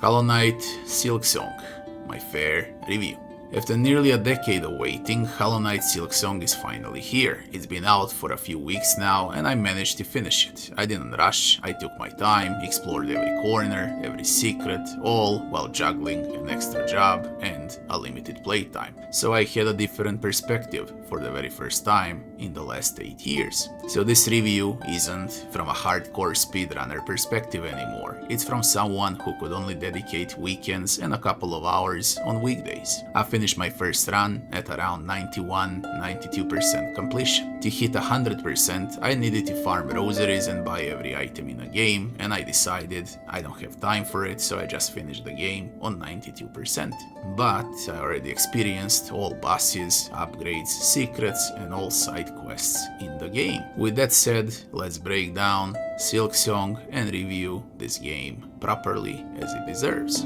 Hollow Knight Silksong, my fair review. After nearly a decade of waiting, Hollow Knight Silksong is finally here. It's been out for a few weeks now and I managed to finish it. I didn't rush, I took my time, explored every corner, every secret, all while juggling an extra job and a limited playtime. So I had a different perspective for the very first time in the last 8 years. So this review isn't from a hardcore speedrunner perspective anymore. It's from someone who could only dedicate weekends and a couple of hours on weekdays. I finished my first run at around 91-92% completion. To hit 100%, I needed to farm rosaries and buy every item in a game, and I decided I don't have time for it, so I just finished the game on 92%. But I already experienced all bosses, upgrades, secrets, and all side quests in the game. With that said, let's break down Silksong and review this game properly as it deserves.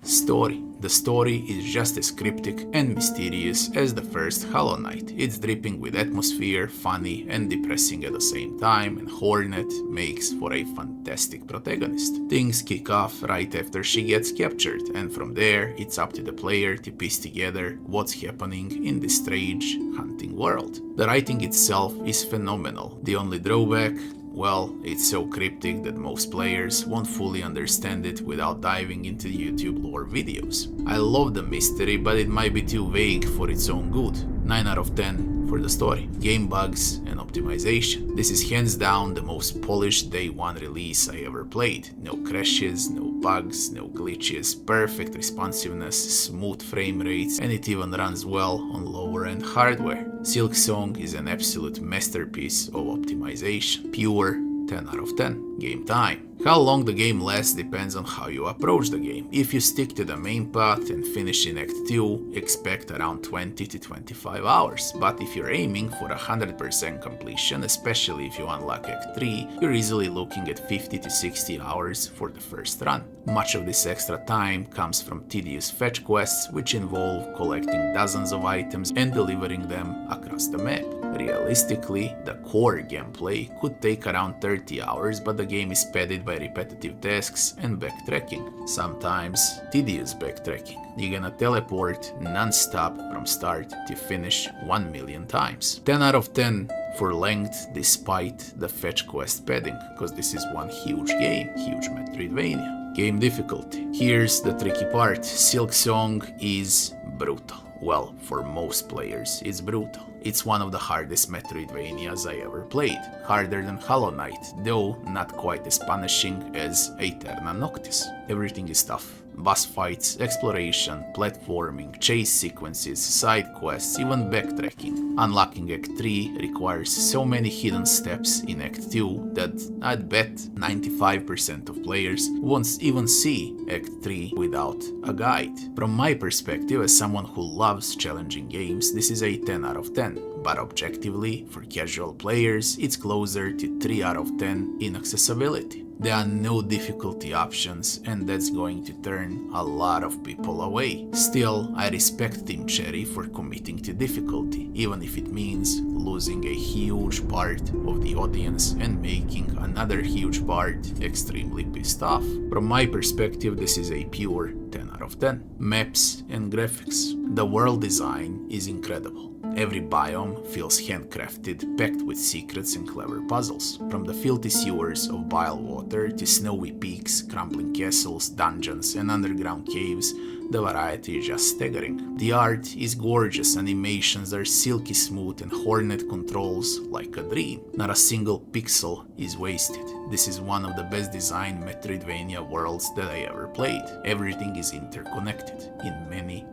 Story. The story is just as cryptic and mysterious as the first Hollow Knight. It's dripping with atmosphere, funny and depressing at the same time, and Hornet makes for a fantastic protagonist. Things kick off right after she gets captured, and from there it's up to the player to piece together what's happening in this strange hunting world. The writing itself is phenomenal. The only drawback, well, it's so cryptic that most players won't fully understand it without diving into YouTube lore videos. I love the mystery, but it might be too vague for its own good. 9 out of 10 for the story. Game bugs and optimization. This is hands down the most polished day one release I ever played. No crashes, no bugs, no glitches, perfect responsiveness, smooth frame rates, and it even runs well on lower end hardware. Silksong is an absolute masterpiece of optimization. Pure 10 out of 10. Game time. How long the game lasts depends on how you approach the game. If you stick to the main path and finish in Act 2, expect around 20 to 25 hours. But if you're aiming for 100% completion, especially if you unlock Act 3, you're easily looking at 50 to 60 hours for the first run. Much of this extra time comes from tedious fetch quests, which involve collecting dozens of items and delivering them across the map. Realistically, the core gameplay could take around 30 hours, but the game is padded by repetitive tasks and backtracking, sometimes tedious backtracking. You're gonna teleport non-stop from start to finish 1 million times. 10 out of 10 for length despite the fetch quest padding, because this is one huge game, huge Metroidvania. Game difficulty. Here's the tricky part. Silksong is brutal. Well, for most players, it's brutal. It's one of the hardest Metroidvanias I ever played. Harder than Hollow Knight, though not quite as punishing as Aeterna Noctis. Everything is tough. Boss fights, exploration, platforming, chase sequences, side quests, even backtracking. Unlocking Act 3 requires so many hidden steps in Act 2 that I'd bet 95% of players won't even see Act 3 without a guide. From my perspective, as someone who loves challenging games, this is a 10 out of 10. But objectively, for casual players, it's closer to 3 out of 10 in accessibility. There are no difficulty options, and that's going to turn a lot of people away. Still, I respect Team Cherry for committing to difficulty, even if it means losing a huge part of the audience and making another huge part extremely pissed off. From my perspective, this is a pure 10 out of 10. Maps and graphics. The world design is incredible. Every biome feels handcrafted, packed with secrets and clever puzzles. From the filthy sewers of bile water to snowy peaks, crumbling castles, dungeons, and underground caves, the variety is just staggering. The art is gorgeous, animations are silky smooth, and Hornet controls like a dream. Not a single pixel is wasted. This is one of the best designed Metroidvania worlds that I ever played. Everything is interconnected in many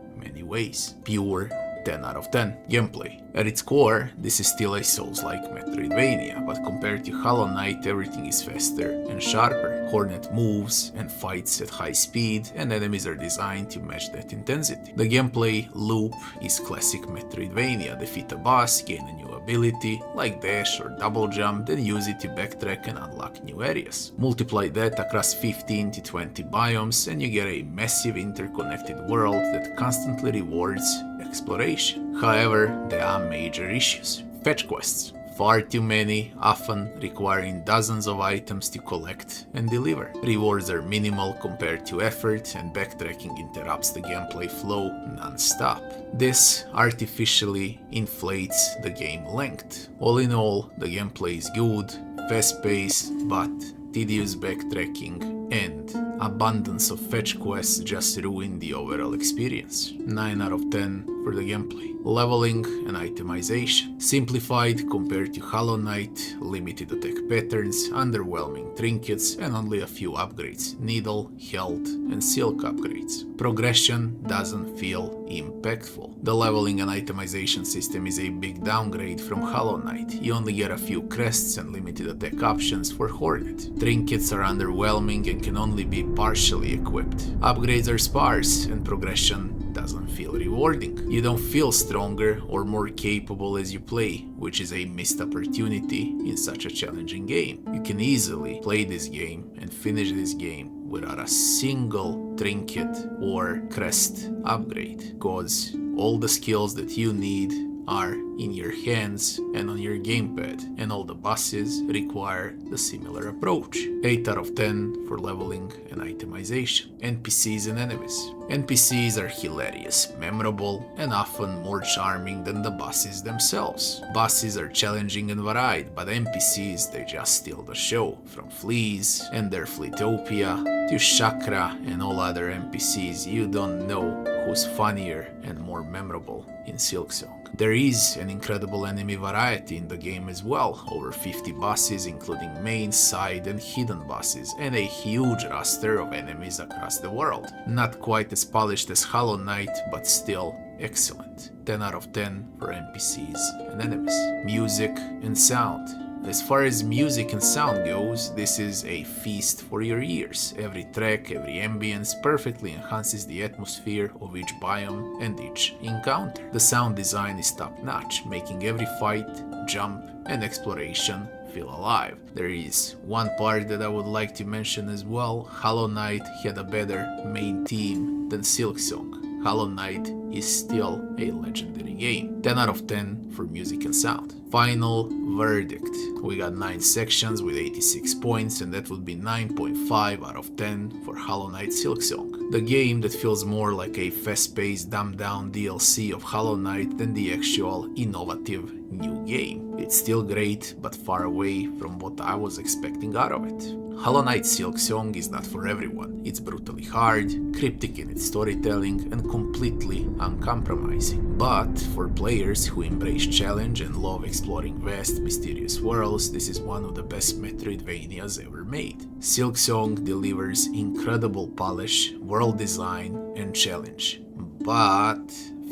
ways. Pure 10 out of 10. Gameplay. At its core, this is still a Souls-like Metroidvania, but compared to Hollow Knight, everything is faster and sharper. Hornet moves and fights at high speed, and enemies are designed to match that intensity. The gameplay loop is classic Metroidvania. Defeat a boss, gain a new ability, like dash or double jump, then use it to backtrack and unlock new areas. Multiply that across 15 to 20 biomes, and you get a massive interconnected world that constantly rewards exploration. However, there are major issues. Fetch quests. Far too many, often requiring dozens of items to collect and deliver. Rewards are minimal compared to effort, and backtracking interrupts the gameplay flow non-stop. This artificially inflates the game length. All in all, the gameplay is good, fast-paced, but tedious backtracking and abundance of fetch quests just ruin the overall experience. 9 out of 10 for the gameplay. Leveling and itemization. Simplified compared to Hollow Knight, limited attack patterns, underwhelming trinkets, and only a few upgrades: needle, health, and silk upgrades. Progression doesn't feel impactful. The leveling and itemization system is a big downgrade from Hollow Knight. You only get a few crests and limited attack options for Hornet. Trinkets are underwhelming and can only be partially equipped. Upgrades are sparse, and progression doesn't feel rewarding. You don't feel stronger or more capable as you play, which is a missed opportunity in such a challenging game. You can easily play this game and finish this game without a single trinket or crest upgrade, cause all the skills that you need are in your hands and on your gamepad, and all the bosses require the similar approach. 8 out of 10 for leveling and itemization. Npcs and Enemies. NPCs are hilarious, memorable, and often more charming than the bosses themselves. Bosses are challenging and varied, but NPCs, they just steal the show. From Fleas and their Fleetopia to Chakra and all other NPCs, you don't know who's funnier and more memorable in Silksong. There is an incredible enemy variety in the game as well, over 50 bosses including main, side and hidden bosses, and a huge roster of enemies across the world. Not quite as polished as Hollow Knight, but still excellent. 10 out of 10 for NPCs and Enemies. Music and sound. As far as music and sound goes, this is a feast for your ears. Every track, every ambience perfectly enhances the atmosphere of each biome and each encounter. The sound design is top-notch, making every fight, jump, and exploration feel alive. There is one part that I would like to mention as well. Hollow Knight had a better main theme than Silksong. Hollow Knight is still a legendary game. 10 out of 10 for music and sound. Final verdict. We got 9 sections with 86 points, and that would be 9.5 out of 10 for Hollow Knight Silksong. The game that feels more like a fast-paced, dumbed-down DLC of Hollow Knight than the actual innovative new game. It's still great, but far away from what I was expecting out of it. Hollow Knight Silksong is not for everyone. It's brutally hard, cryptic in its storytelling, and completely uncompromising. But for players who embrace challenge and love exploring vast, mysterious worlds, this is one of the best Metroidvanias ever made. Silksong delivers incredible polish, world design, and challenge. But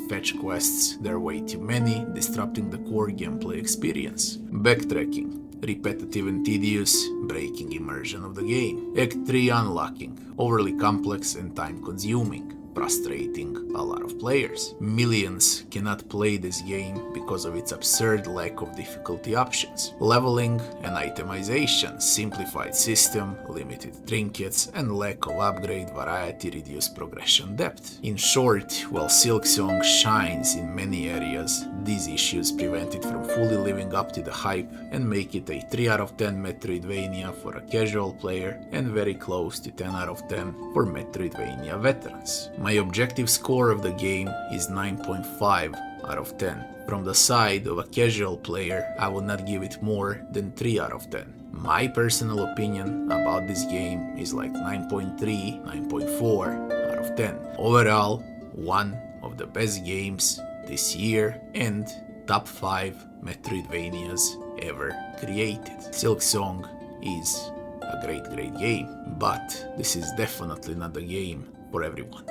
fetch quests, there are way too many, disrupting the core gameplay experience. Backtracking. Repetitive and tedious, breaking immersion of the game. Act 3 unlocking, overly complex and time-consuming, frustrating a lot of players. Millions cannot play this game because of its absurd lack of difficulty options. Leveling and itemization, simplified system, limited trinkets, and lack of upgrade variety reduce progression depth. In short, while Silksong shines in many areas, these issues prevent it from fully living up to the hype and make it a 3 out of 10 Metroidvania for a casual player and very close to 10 out of 10 for Metroidvania veterans. My objective score of the game is 9.5 out of 10. From the side of a casual player, I would not give it more than 3 out of 10. My personal opinion about this game is like 9.3, 9.4 out of 10. Overall, one of the best games this year and top 5 Metroidvanias ever created. Silksong is a great game, but this is definitely not the game for everyone.